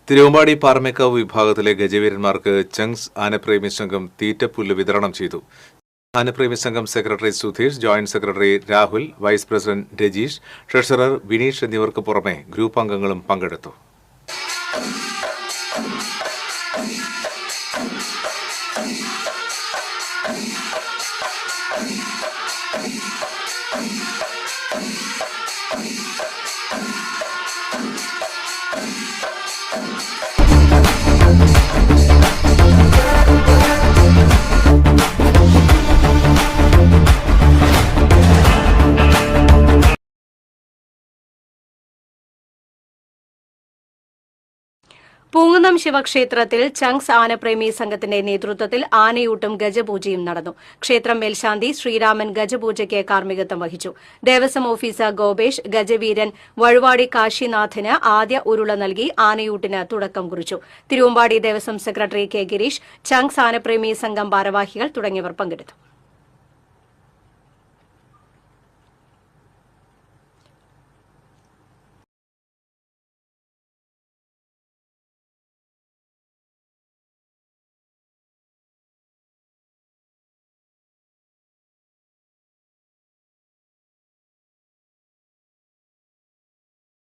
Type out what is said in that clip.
തിരുവമ്പാടി പാറമേക്കാവ് വിഭാഗത്തിലെ ഗജവീരന്മാർക്ക് ചങ്സ് ആനപ്രേമി സംഘം തീറ്റപ്പുല്ല് വിതരണം ചെയ്തു. ആനപ്രേമി സംഘം secretary Sudheesh, joint secretary Rahul, vice president Rajeesh, treasurer Vineesh എന്നിവർക്ക് പുറമെ ഗ്രൂപ്പ് അംഗങ്ങളും പങ്കെടുത്തു. പൂങ്കുന്നം ശിവക്ഷേത്രത്തിൽ ചങ്സ് ആനപ്രേമി സംഘത്തിന്റെ നേതൃത്വത്തിൽ ആനയൂട്ടും ഗജപൂജയും നടന്നു. ക്ഷേത്രം മേൽശാന്തി ശ്രീരാമൻ ഗജപൂജയ്ക്ക് കാർമ്മികത്വം വഹിച്ചു. ദേവസ്വം ഓഫീസർ ഗോപേഷ് ഗജവീരൻ വഴുവാടി കാശിനാഥിന് ആദ്യ ഉരുള നൽകി ആനയൂട്ടിന് തുടക്കം കുറിച്ചു. തിരുവമ്പാടി ദേവസ്വം സെക്രട്ടറി കെ ഗിരീഷ്, ചങ്സ് ആനപ്രേമി സംഘം ഭാരവാഹികൾ തുടങ്ങിയവർ പങ്കെടുത്തു.